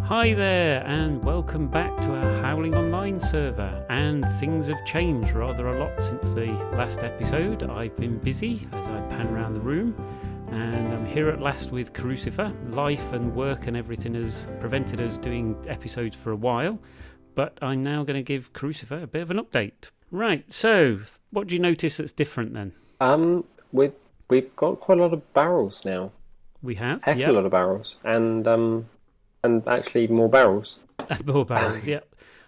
Hi there, and welcome back to our Howling Online server. And things have changed rather a lot since the last episode. I've been busy as I pan around the room, and I'm here at last with Crucifer. Life and work and everything has prevented us doing episodes for a while, but I'm now going to give Crucifer a bit of an update. Right, so what do you notice that's different then? We've got quite a lot of barrels now. We have, Heck of a lot of barrels, and actually more barrels. More barrels, yeah.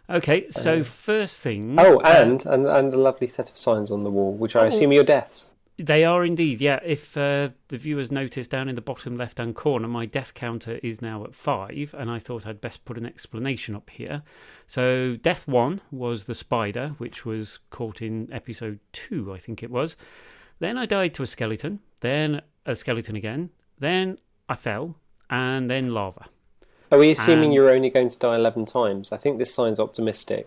Okay, so first thing... and a lovely set of signs on the wall, which I assume are your deaths. They are indeed, yeah. If the viewers notice down in the bottom left-hand corner, my death counter is now at 5, and I thought I'd best put an explanation up here. So death 1 was the spider, which was caught in episode 2, I think it was. Then I died to a skeleton, then a skeleton again, then I fell, and then lava. Are we assuming you're only going to die 11 times? I think this sign's optimistic.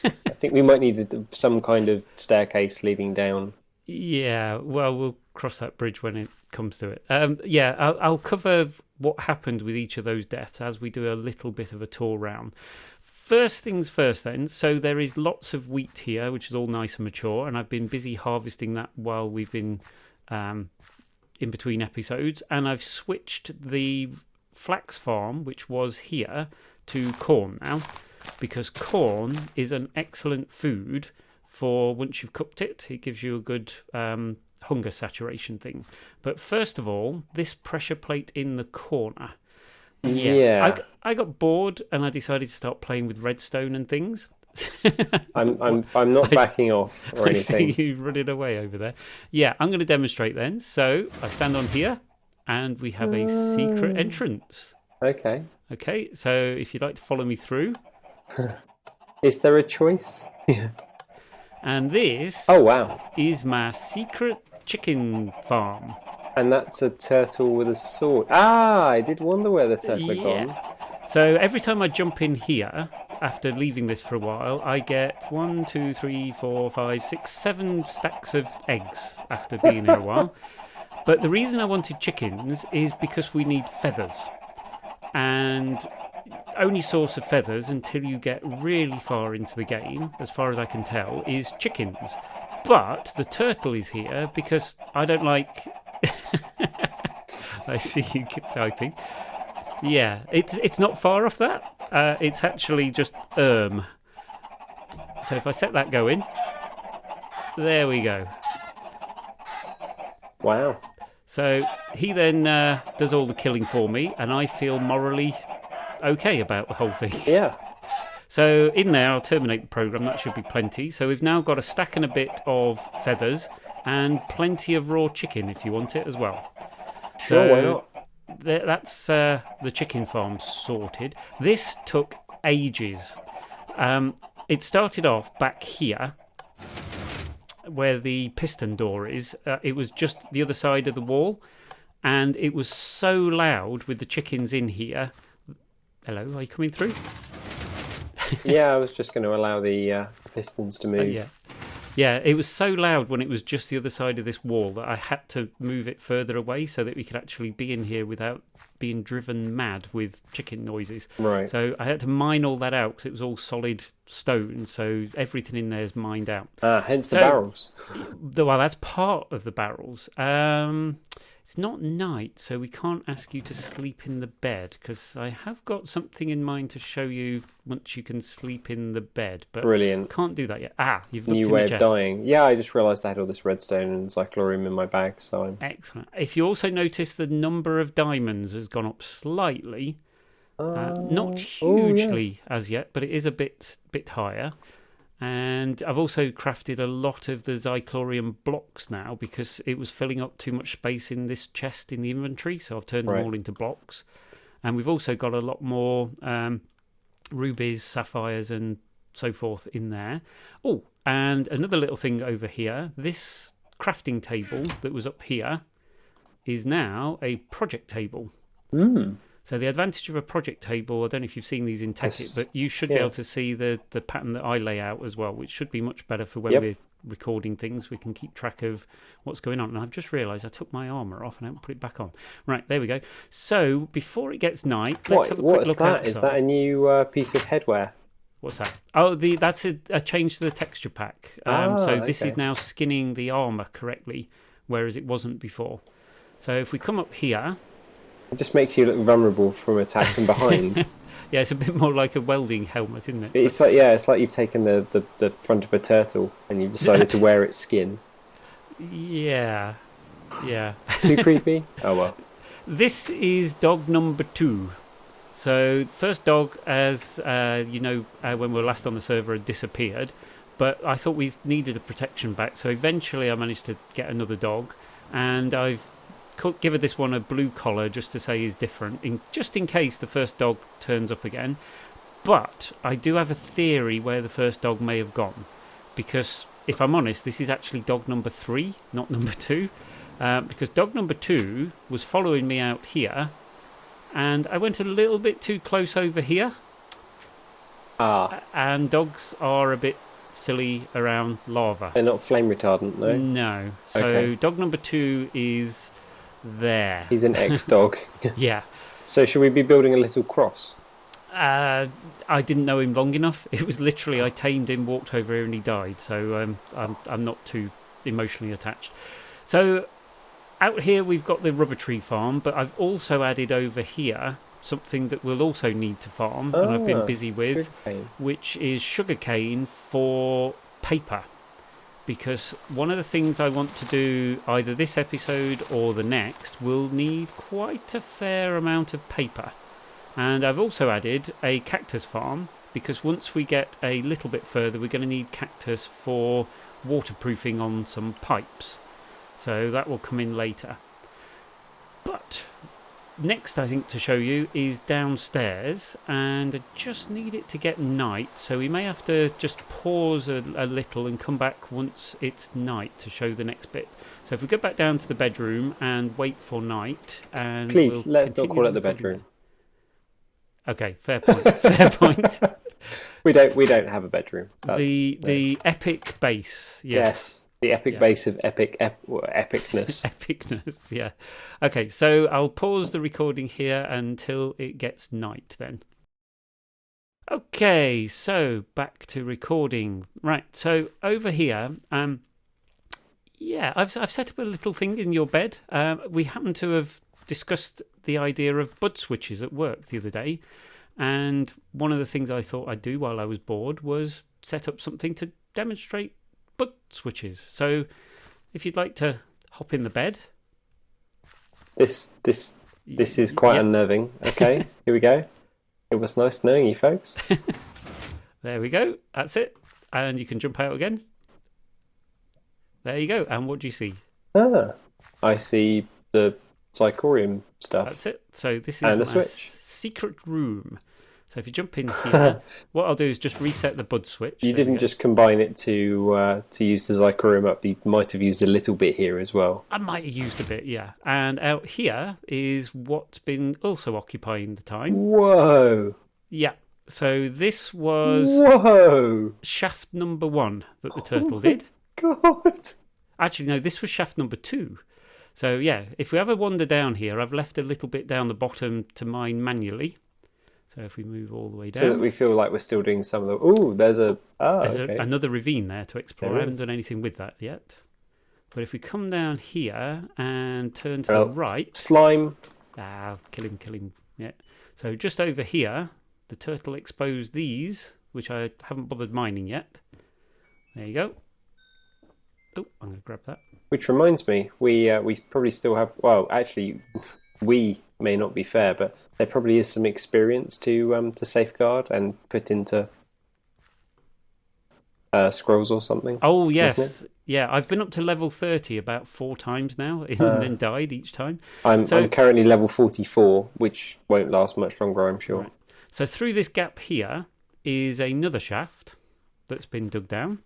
I think we might need some kind of staircase leading down. Yeah, well, we'll cross that bridge when it comes to it. I'll cover what happened with each of those deaths as we do a little bit of a tour round. First things first then, so there is lots of wheat here, which is all nice and mature, and I've been busy harvesting that while we've been in between episodes, and I've switched the flax farm, which was here, to corn now, because corn is an excellent food for once you've cooked it. It gives you a good hunger saturation thing. But first of all, this pressure plate in the corner. Yeah. I got bored and I decided to start playing with redstone and things. I'm not backing off or anything. I see you running away over there. Yeah, I'm going to demonstrate then. So I stand on here and we have a secret entrance. Okay, so if you'd like to follow me through. Is there a choice? Yeah. And this is my secret chicken farm. And that's a turtle with a sword. I did wonder where the turtle had gone. So every time I jump in here, after leaving this for a while, I get 1, 2, 3, 4, 5, 6, 7 stacks of eggs after being here a while. But the reason I wanted chickens is because we need feathers. And only source of feathers until you get really far into the game, as far as I can tell, is chickens. But the turtle is here because I don't like... I see you typing. Yeah, it's not far off that. It's actually just So if I set that going, there we go. Wow. So he then does all the killing for me, and I feel morally okay about the whole thing. Yeah. So in there, I'll terminate the program. That should be plenty. So we've now got a stack and a bit of feathers and plenty of raw chicken if you want it as well. Sure, why not? That's the chicken farm sorted. This took ages. It started off back here, where the piston door is. It was just the other side of the wall, and it was so loud with the chickens in here. Hello, are you coming through? Yeah, I was just going to allow the pistons to move. Yeah, it was so loud when it was just the other side of this wall that I had to move it further away so that we could actually be in here without being driven mad with chicken noises. Right. So I had to mine all that out because it was all solid stone, so everything in there is mined out. Hence the barrels. Well, that's part of the barrels. It's not night, so we can't ask you to sleep in the bed, because I have got something in mind to show you once you can sleep in the bed. But brilliant. Can't do that yet. You've looked New in way the of chest. dying. Yeah, I just realised I had all this redstone and cyclorium in my bag, so I'm... Excellent. If you also notice the number of diamonds has gone up slightly, not hugely as yet, but it is a bit higher. And I've also crafted a lot of the Zyclorium blocks now because it was filling up too much space in this chest in the inventory, so I've turned them all into blocks. And we've also got a lot more rubies, sapphires and so forth in there. Oh, and another little thing over here. This crafting table that was up here is now a project table. So the advantage of a project table, I don't know if you've seen these in Tekkit, but you should be able to see the pattern that I lay out as well, which should be much better for when we're recording things, we can keep track of what's going on. And I've just realised I took my armour off and I haven't put it back on. Right, there we go. So before it gets night, let's have a quick look outside. Is that a new piece of headwear? What's that? Oh, that's a change to the texture pack. So this okay. is now skinning the armour correctly, whereas it wasn't before. So if we come up here... It just makes you look vulnerable from attack from behind. Yeah, it's a bit more like a welding helmet, isn't it? It's like you've taken the front of a turtle and you've decided to wear its skin. Yeah. Too creepy? Oh well. This is dog number 2. So first dog, as you know, when we were last on the server, had disappeared. But I thought we needed a protection back, so eventually I managed to get another dog, and I've given this one a blue collar just to say he's different, just in case the first dog turns up again. But I do have a theory where the first dog may have gone, because if I'm honest, this is actually dog number 3, not number 2, because dog number 2 was following me out here, and I went a little bit too close over here. And dogs are a bit silly around lava. They're not flame retardant, though? No. So okay. Dog number 2 is there. He's an ex-dog. Yeah. So should we be building a little cross? I didn't know him long enough. It was literally I tamed him, walked over here, and he died. So I'm not too emotionally attached. So out here we've got the rubber tree farm, but I've also added over here something that we'll also need to farm, and I've been busy with, which is sugarcane for paper. Because one of the things I want to do either this episode or the next will need quite a fair amount of paper. And I've also added a cactus farm, because once we get a little bit further we're going to need cactus for waterproofing on some pipes. So that will come in later. But next I think to show you is downstairs, and I just need it to get night, so we may have to just pause a little and come back once it's night to show the next bit. So if we go back down to the bedroom and wait for night, and please let's not call it the bedroom. Okay, fair point. Fair point. We don't have a bedroom. The epic base. Yes. The epic base of epicness. Epicness, yeah. Okay, so I'll pause the recording here until it gets night then. Okay, so back to recording. Right, so over here, I've set up a little thing in your bed. We happen to have discussed the idea of bud switches at work the other day, and one of the things I thought I'd do while I was bored was set up something to demonstrate bud switches. So if you'd like to hop in the bed. This is quite unnerving. Okay, here we go. It was nice knowing you folks. There we go. That's it. And you can jump out again. There you go. And what do you see? I see the Psychorium stuff. That's it. So this is my secret room. So if you jump in here, what I'll do is just reset the bud switch. You didn't just combine it to use the Psychorium up. You might have used a little bit here as well. I might have used a bit, yeah. And out here is what's been also occupying the time. Whoa. Yeah. So this was shaft number 1 that the turtle did. God. Actually, no, this was shaft number 2. So yeah, if we ever wander down here, I've left a little bit down the bottom to mine manually. So if we move all the way down, so that we feel like we're still doing some of the. Oh, there's another ravine there to explore. I haven't done anything with that yet. But if we come down here and turn to the right, slime. Kill him. Yeah. So just over here, the turtle exposed these, which I haven't bothered mining yet. There you go. Oh, I'm going to grab that. Which reminds me, we probably still have. Well, actually, we may not be fair, but there probably is some experience to safeguard and put into scrolls or something. Oh yes, yeah. I've been up to level 30 about 4 times now, and then died each time. I'm currently level 44, which won't last much longer, I'm sure. Right. So through this gap here is another shaft that's been dug down.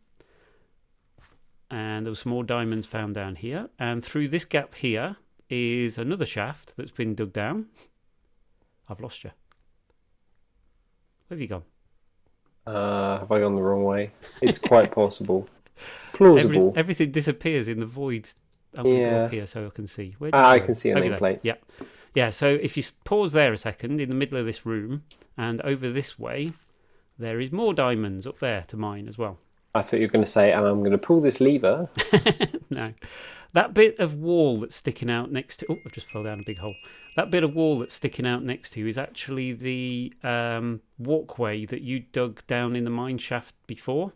And there were some more diamonds found down here. And through this gap here is another shaft that's been dug down. I've lost you. Where have you gone? Have I gone the wrong way? It's quite possible. Plausible. Everything disappears in the void. I'm going to go up here so I can see. Where I can see a nameplate. Yeah. Yeah, so if you pause there a second in the middle of this room and over this way, there is more diamonds up there to mine as well. I thought you were going to say, and I'm going to pull this lever. No. That bit of wall that's sticking out next to... Oh, I've just fell down a big hole. That bit of wall that's sticking out next to you is actually the walkway that you dug down in the mine shaft before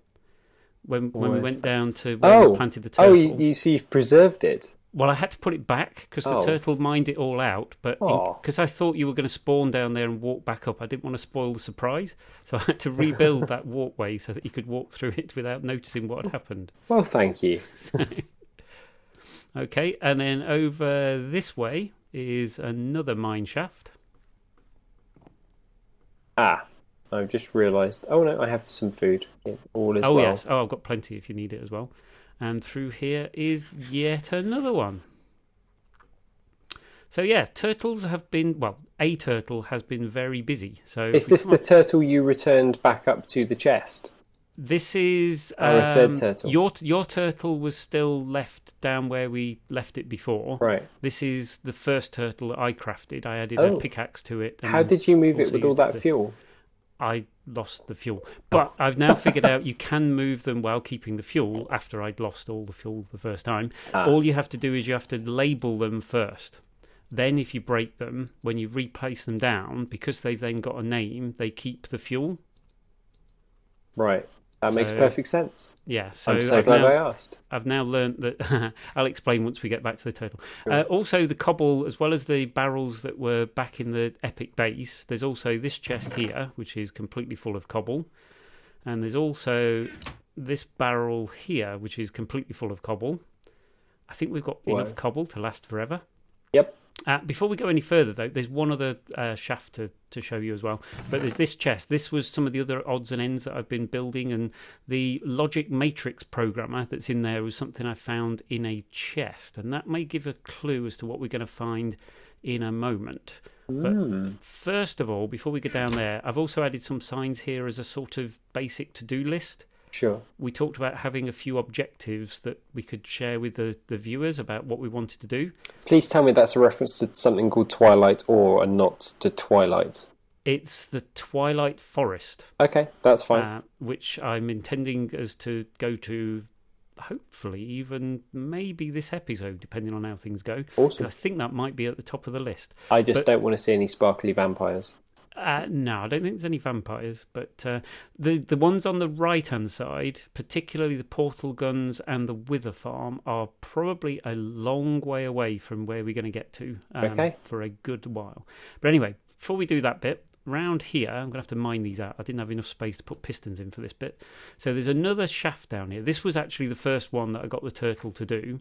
when we went down to where we planted the turtle. Oh, you see, you've preserved it. Well, I had to put it back because the turtle mined it all out, but because I thought you were going to spawn down there and walk back up, I didn't want to spoil the surprise, so I had to rebuild that walkway so that you could walk through it without noticing what had happened. Well, thank you. Okay, and then over this way is another mine shaft. I've just realised. Oh no, I have some food. All is well. Oh yes, I've got plenty if you need it as well. And through here is yet another one. So yeah, turtles have been, well, a turtle has been very busy. So is this the turtle you returned back up to the chest? This is a third turtle. Your turtle was still left down where we left it before. Right. This is the first turtle that I crafted. I added a pickaxe to it. How did you move it with all that fuel? I lost the fuel. But I've now figured out you can move them while keeping the fuel after I'd lost all the fuel the first time. All you have to do is you have to label them first. Then if you break them, when you replace them down, because they've then got a name, they keep the fuel. Right. That makes perfect sense. Yeah, so I'm so glad I asked. I've now learnt that. I'll explain once we get back to the turtle. Sure. Also, the cobble, as well as the barrels that were back in the epic base, there's also this chest here, which is completely full of cobble. And there's also this barrel here, which is completely full of cobble. I think we've got enough cobble to last forever. Yep. Before we go any further, though, there's one other shaft to show you as well. But there's this chest. This was some of the other odds and ends that I've been building, and the logic matrix programmer that's in there was something I found in a chest, and that may give a clue as to what we're going to find in a moment. But first of all, before we go down there, I've also added some signs here as a sort of basic to-do list. Sure. We talked about having a few objectives that we could share with the viewers about what we wanted to do. Please tell me that's a reference to something called Twilight or a nod to Twilight. It's the Twilight Forest. Okay, that's fine. Which I'm intending as to go to, hopefully, even maybe this episode, depending on how things go. Awesome. I think that might be at the top of the list. I just don't want to see any sparkly vampires. No, I don't think there's any vampires, but the ones on the right-hand side, particularly the portal guns and the wither farm, are probably a long way away from where we're going to get to for a good while. But anyway, before we do that bit, round here, I'm going to have to mine these out. I didn't have enough space to put pistons in for this bit. So there's another shaft down here. This was actually the first one that I got the turtle to do,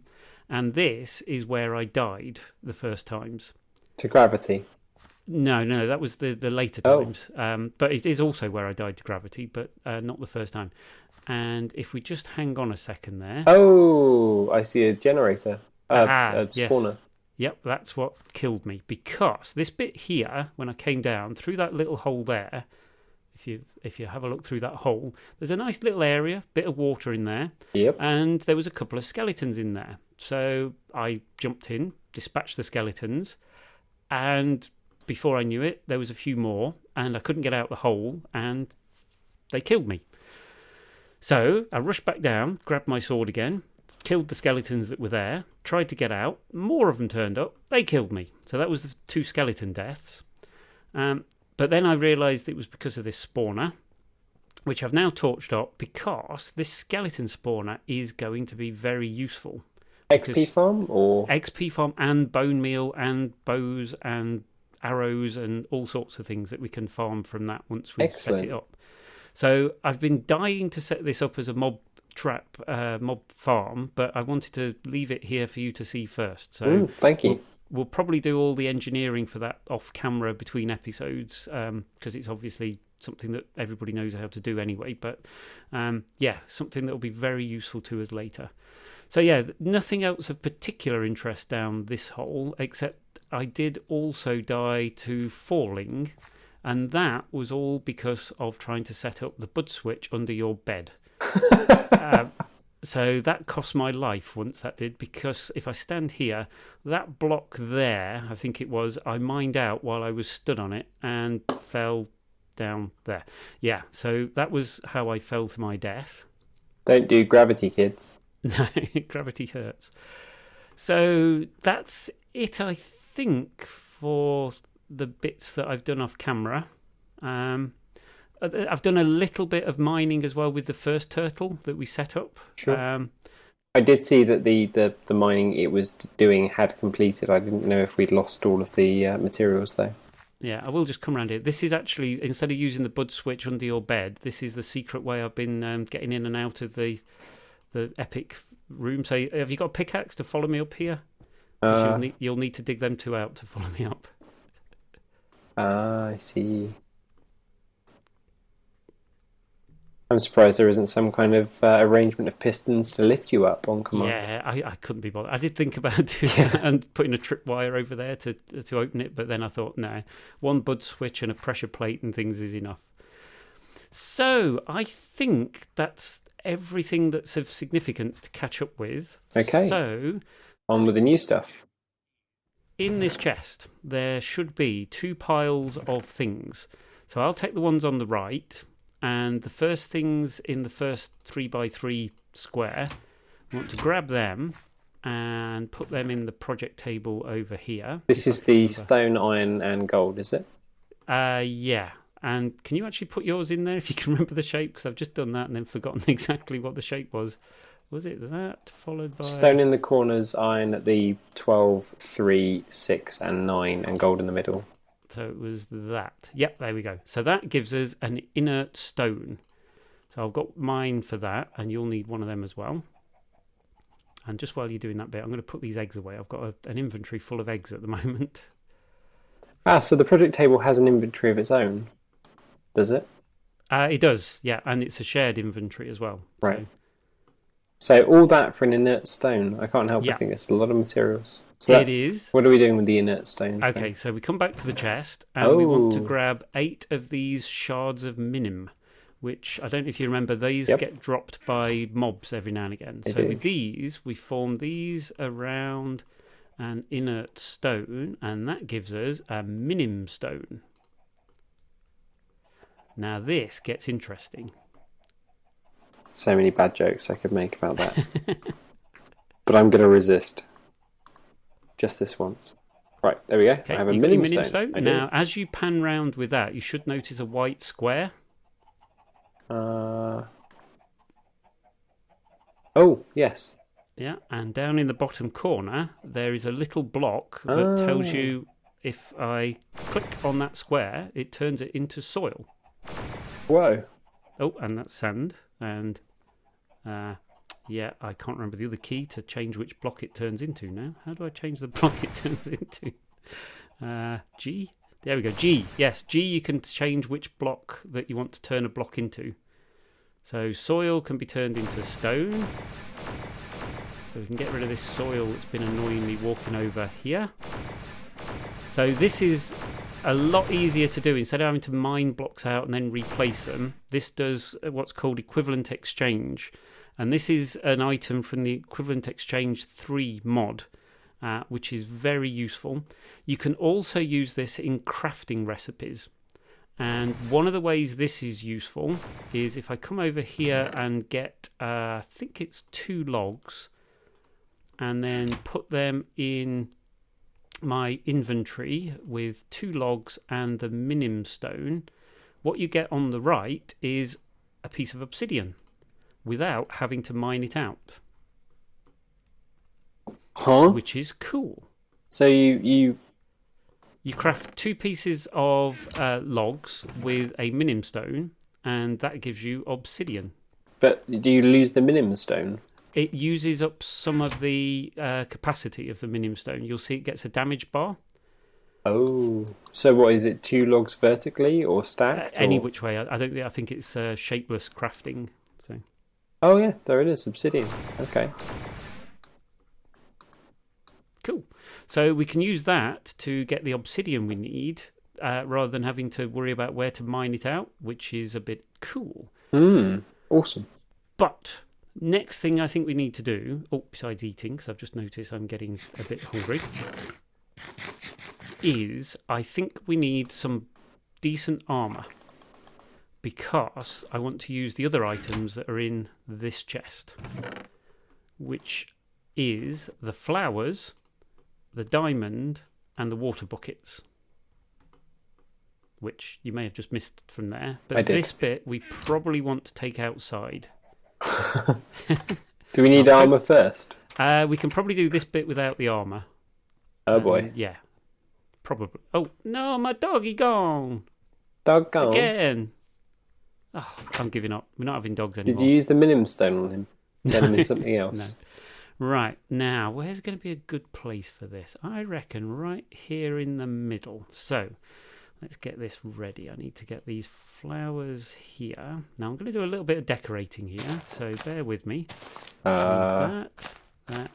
and this is where I died the first times. To gravity? No, that was the later times. But it is also where I died to gravity, but not the first time. And if we just hang on a second there. Oh, I see a generator. A spawner. Yes. Yep, that's what killed me. Because this bit here, when I came down through that little hole there, if you have a look through that hole, there's a nice little area, bit of water in there. Yep. And there was a couple of skeletons in there. So I jumped in, dispatched the skeletons, and before I knew it, there was a few more, and I couldn't get out the hole, and they killed me. So I rushed back down, grabbed my sword again, killed the skeletons that were there, tried to get out. More of them turned up. They killed me. So that was the 2 skeleton deaths. But then I realised it was because of this spawner, which I've now torched up because this skeleton spawner is going to be very useful. XP farm or XP farm and bone meal and bows and arrows and all sorts of things that we can farm from that once we've set it up. So I've been dying to set this up as a mob farm, but I wanted to leave it here for you to see first. So thank you. We'll probably do all the engineering for that off camera between episodes, because it's obviously something that everybody knows how to do anyway. But something that will be very useful to us later. So yeah, nothing else of particular interest down this hole, except I did also die to falling, and that was all because of trying to set up the bud switch under your bed. So that cost my life once, that did, because if I stand here, that block there, I think it was, I mined out while I was stood on it and fell down there. Yeah, so that was how I fell to my death. Don't do gravity, kids. No, gravity hurts. So that's it, I think, for the bits that I've done off camera. I've done a little bit of mining as well with the first turtle that we set up. Sure. I did see that the mining it was doing had completed. I didn't know if we'd lost all of the materials though. Yeah, I will just come around here. This is actually, instead of using the bud switch under your bed, this is the secret way I've been getting in and out of the epic room. So have you got a pickaxe to follow me up here? You'll need to dig them two out to follow me up. I see. I'm surprised there isn't some kind of arrangement of pistons to lift you up on command. Yeah, I couldn't be bothered. I did think about doing that and putting a tripwire over there to open it, but then I thought, no, one bud switch and a pressure plate and things is enough. So I think that's everything that's of significance to catch up with. Okay. So on with the new stuff. In this chest, there should be 2 piles of things. So I'll take the ones on the right. And the first things in the first 3x3 square, I want to grab them and put them in the project table over here. This is the stone, iron, and gold, is it? Yeah. And can you actually put yours in there if you can remember the shape? Because I've just done that and then forgotten exactly what the shape was. Was it that followed by... Stone in the corners, iron at the 12, 3, 6, and 9, and gold in the middle. So it was that. Yep, there we go. So that gives us an inert stone. So I've got mine for that, and you'll need one of them as well. And just while you're doing that bit, I'm going to put these eggs away. I've got an inventory full of eggs at the moment. So the project table has an inventory of its own, does it? It does, yeah, and it's a shared inventory as well. Right. So all that for an inert stone. I can't help but think it's a lot of materials. So it is. What are we doing with the inert stones? Okay, then? So we come back to the chest, and we want to grab 8 of these shards of minim, which I don't know if you remember, these get dropped by mobs every now and again. So with these, we form these around an inert stone, and that gives us a minim stone. Now this gets interesting. So many bad jokes I could make about that. But I'm going to resist. Just this once. Right, there we go. Okay, I have a minim stone. Now, as you pan round with that, you should notice a white square. Oh, yes. Yeah, and down in the bottom corner, there is a little block that tells you if I click on that square, it turns it into soil. Whoa. Oh, and that's sand. And yeah, I can't remember the other key to change which block it turns into now. How do I change the block it turns into? G? There we go. G. Yes, G, you can change which block that you want to turn a block into. So soil can be turned into stone. So we can get rid of this soil that's been annoying me walking over here. So this is a lot easier to do. Instead of having to mine blocks out and then replace them, this does what's called equivalent exchange. And this is an item from the equivalent exchange 3 mod, which is very useful. You can also use this in crafting recipes. And one of the ways this is useful is if I come over here and get, I think it's 2 logs, and then put them in my inventory with 2 logs and the minim stone, what you get on the right is a piece of obsidian without having to mine it out. Which is cool. So you craft 2 pieces of logs with a minim stone, and that gives you obsidian. But do you lose the minim stone? It uses up some of the capacity of the minim stone. You'll see it gets a damage bar. Oh, so what is it? 2 logs vertically or stacked? Any which way. I think it's shapeless crafting. So. Oh yeah, there it is, obsidian. Okay. Cool. So we can use that to get the obsidian we need, rather than having to worry about where to mine it out, which is a bit cool. Awesome. But Next thing I think we need to do, besides eating, because I've just noticed I'm getting a bit hungry, is I think we need some decent armour, because I want to use the other items that are in this chest, which is the flowers, the diamond, and the water buckets, which you may have just missed from there. But this bit we probably want to take outside. Do we need armour first? We can probably do this bit without the armour. Oh boy. Yeah, probably. Oh no, my doggy gone. Dog gone? Again. Oh, I'm giving up. We're not having dogs anymore. Did you use the minim stone on him? Turn him into something else? No. Right, now, where's going to be a good place for this? I reckon right here in the middle. So, let's get this ready. I need to get these flowers here. Now, I'm going to do a little bit of decorating here, so bear with me. That. I'm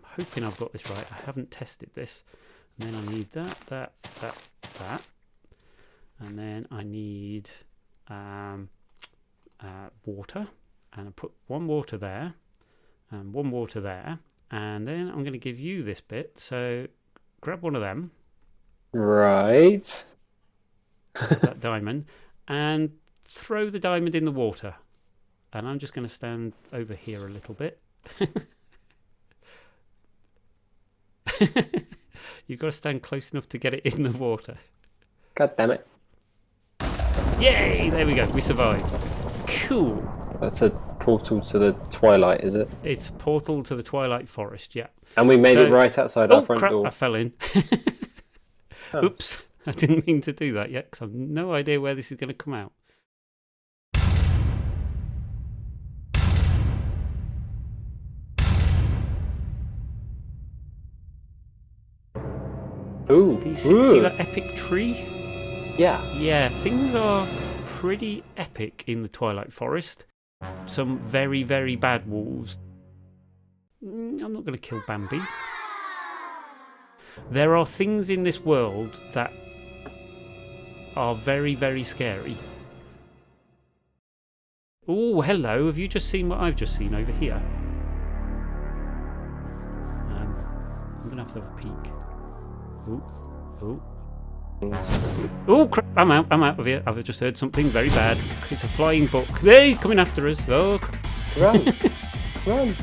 hoping I've got this right. I haven't tested this. And then I need that. And then I need water. And I put one water there and one water there. And then I'm going to give you this bit. So grab one of them. Right. That diamond. And throw the diamond in the water. And I'm just going to stand over here a little bit. You've got to stand close enough to get it in the water. God damn it. Yay! There we go. We survived. Cool. That's a portal to the twilight, is it? It's a portal to the Twilight Forest, yeah. And we made it right outside our front crap, door. I fell in. Oh. Oops. I didn't mean to do that yet because I've no idea where this is going to come out. Ooh. Can you see that epic tree? Yeah. Yeah, things are pretty epic in the Twilight Forest. Some very, very bad wolves. I'm not going to kill Bambi. There are things in this world that are very, very scary. Oh, hello. Have you just seen what I've just seen over here? I'm going to have to have a peek. Oh, crap. I'm out of here. I've just heard something very bad. It's a flying book. There, he's coming after us. Oh, crap. Run. Run.